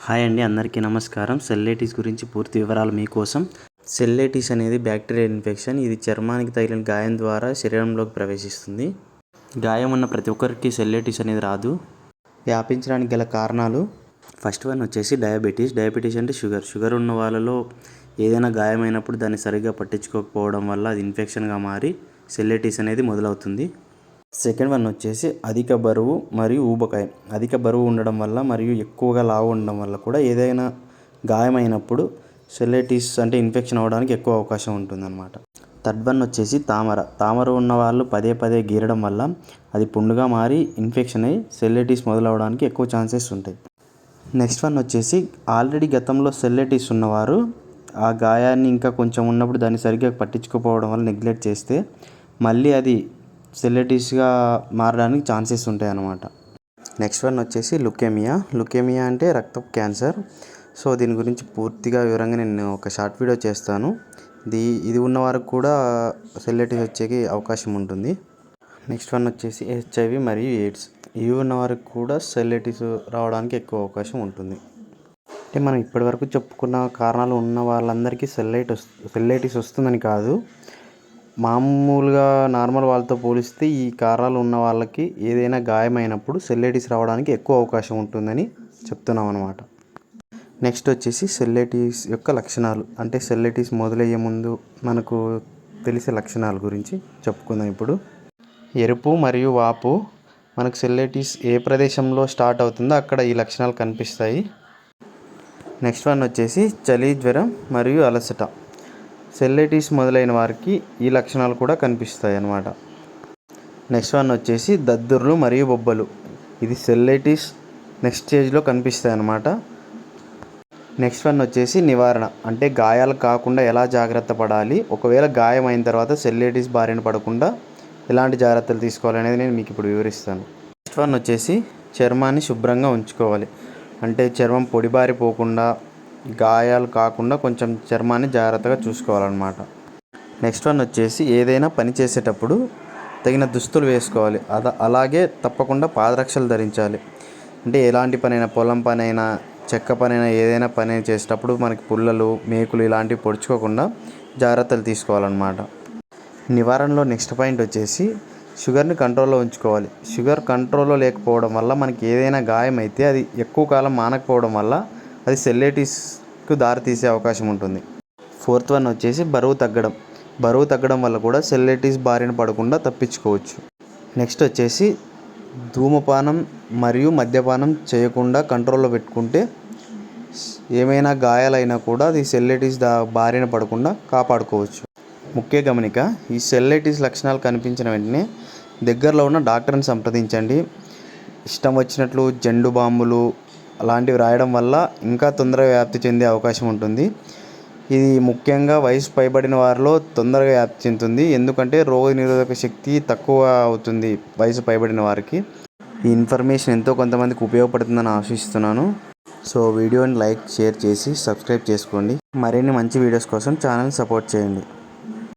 Hi అండి, అందరికీ నమస్కారం. సెల్లైటిస్ గురించి పూర్తి వివరాలు మీకోసం. సెల్లైటిస్ అనేది బ్యాక్టీరియల్ ఇన్ఫెక్షన్. ఇది చర్మానికి తగిలిన గాయం ద్వారా శరీరంలోకి ప్రవేశిస్తుంది. గాయం ఉన్న ప్రతి ఒక్కరికి సెల్లైటిస్ అనేది రాదు. వ్యాపించడానికి గల కారణాలు ఫస్ట్ వన్ వచ్చేసి డయాబెటీస్ అంటే షుగర్ ఉన్న వాళ్ళలో ఏదైనా గాయమైనప్పుడు దాన్ని సరిగ్గా పట్టించుకోకపోవడం వల్ల అది ఇన్ఫెక్షన్గా మారి సెల్లైటిస్ అనేది మొదలవుతుంది. సెకండ్ వన్ వచ్చేసి అధిక బరువు మరియు ఊబకాయం. అధిక బరువు ఉండడం వల్ల మరియు ఎక్కువగా లావు ఉండడం వల్ల కూడా ఏదైనా గాయమైనప్పుడు సెల్లైటిస్ అంటే ఇన్ఫెక్షన్ అవ్వడానికి ఎక్కువ అవకాశం ఉంటుందన్నమాట. థర్డ్ వన్ వచ్చేసి తామర ఉన్న వాళ్ళు పదే పదే గీరడం వల్ల అది పుండుగా మారి ఇన్ఫెక్షన్ అయ్యి సెల్లైటిస్ మొదలవడానికి ఎక్కువ ఛాన్సెస్ ఉంటాయి. నెక్స్ట్ వన్ వచ్చేసి ఆల్రెడీ గతంలో సెల్లైటిస్ ఉన్నవారు ఆ గాయాన్ని ఇంకా కొంచెం ఉన్నప్పుడు దాన్ని సరిగ్గా పట్టించుకోకపోవడం వల్ల నెగ్లెక్ట్ చేస్తే మళ్ళీ అది సెల్లైటిస్గా మారడానికి ఛాన్సెస్ ఉంటాయి అన్నమాట. నెక్స్ట్ వన్ వచ్చేసి లుకేమియా అంటే రక్తపు క్యాన్సర్. సో దీని గురించి పూర్తిగా వివరంగా నేను ఒక షార్ట్ వీడియో చేస్తాను. ఇది ఉన్న వారికి కూడా సెల్లైటిస్ వచ్చేకి అవకాశం ఉంటుంది. నెక్స్ట్ వన్ వచ్చేసి HIV మరియు ఎయిడ్స్. ఇవి ఉన్న వారికి కూడా సెల్లైటిస్ రావడానికి ఎక్కువ అవకాశం ఉంటుంది. అంటే మనం ఇప్పటివరకు చెప్పుకున్న కారణాలు ఉన్న వాళ్ళందరికీ సెల్లైటిస్ వస్తుందని కాదు, మామూలుగా నార్మల్ వాళ్ళతో పోలిస్తే ఈ కారణాలు ఉన్న వాళ్ళకి ఏదైనా గాయమైనప్పుడు సెల్లైటిస్ రావడానికి ఎక్కువ అవకాశం ఉంటుందని చెప్తున్నాం అన్నమాట. నెక్స్ట్ వచ్చేసి సెల్లైటిస్ యొక్క లక్షణాలు. అంటే సెల్లైటిస్ మొదలయ్యే ముందు మనకు తెలిసే లక్షణాల గురించి చెప్పుకుందాం ఇప్పుడు. ఎరుపు మరియు వాపు. మనకు సెల్లైటిస్ ఏ ప్రదేశంలో స్టార్ట్ అవుతుందో అక్కడ ఈ లక్షణాలు కనిపిస్తాయి. నెక్స్ట్ వన్ వచ్చేసి చలి, జ్వరం మరియు అలసట. సెల్లైటిస్ మొదలైన వారికి ఈ లక్షణాలు కూడా కనిపిస్తాయి అన్నమాట. నెక్స్ట్ వన్ వచ్చేసి దద్దుర్లు మరియు బొబ్బలు. ఇది సెల్లైటిస్ నెక్స్ట్ స్టేజ్లో కనిపిస్తాయి అన్నమాట. నెక్స్ట్ వన్ వచ్చేసి నివారణ. అంటే గాయాలు కాకుండా ఎలా జాగ్రత్త పడాలి, ఒకవేళ గాయం అయిన తర్వాత సెల్లైటిస్ బారిన పడకుండా ఎలాంటి జాగ్రత్తలు తీసుకోవాలనేది నేను మీకు ఇప్పుడు వివరిస్తాను. నెక్స్ట్ వన్ వచ్చేసి చర్మాన్ని శుభ్రంగా ఉంచుకోవాలి. అంటే చర్మం పొడిబారిపోకుండా, గాయాలు కాకుండా కొంచెం చర్మాన్ని జాగ్రత్తగా చూసుకోవాలన్నమాట. నెక్స్ట్ వన్ వచ్చేసి ఏదైనా పని చేసేటప్పుడు తగిన దుస్తులు వేసుకోవాలి. అలాగే తప్పకుండా పాదరక్షలు ధరించాలి. అంటే ఎలాంటి పనైనా, పొలం పనైనా, చెక్క పనైనా, ఏదైనా పని చేసేటప్పుడు మనకి పుల్లలు, మేకులు ఇలాంటివి పొడుచుకోకుండా జాగ్రత్తలు తీసుకోవాలన్నమాట. నివారణలో నెక్స్ట్ పాయింట్ వచ్చేసి షుగర్ని కంట్రోల్లో ఉంచుకోవాలి. షుగర్ కంట్రోల్లో లేకపోవడం వల్ల మనకి ఏదైనా గాయం అయితే అది ఎక్కువ కాలం మానకపోవడం వల్ల అది సెల్లైటిస్కు దారితీసే అవకాశం ఉంటుంది. ఫోర్త్ వన్ వచ్చేసి బరువు తగ్గడం వల్ల కూడా సెల్లైటిస్ బారిన పడకుండా తప్పించుకోవచ్చు. నెక్స్ట్ వచ్చేసి ధూమపానం మరియు మద్యపానం చేయకుండా కంట్రోల్లో పెట్టుకుంటే ఏమైనా గాయాలైనా కూడా అది సెల్లైటిస్ బారిన పడకుండా కాపాడుకోవచ్చు. ముఖ్య గమనిక, ఈ సెల్లైటిస్ లక్షణాలు కనిపించిన వెంటనే దగ్గరలో ఉన్న డాక్టర్ని సంప్రదించండి. ఇష్టం వచ్చినట్లు జెండు బాంబులు అలాంటివి రాయడం వల్ల ఇంకా తొందరగా వ్యాప్తి చెందే అవకాశం ఉంటుంది. ఇది ముఖ్యంగా వయసు పైబడిన వారిలో తొందరగా వ్యాప్తి చెందుతుంది. ఎందుకంటే రోగనిరోధక శక్తి తక్కువ అవుతుంది వయసు పైబడిన వారికి. ఈ ఇన్ఫర్మేషన్ ఎంతో కొంతమందికి ఉపయోగపడుతుందని ఆశిస్తున్నాను. సో వీడియోని లైక్, షేర్ చేసి సబ్స్క్రైబ్ చేసుకోండి. మరిన్ని మంచి వీడియోస్ కోసం ఛానల్ సపోర్ట్ చేయండి.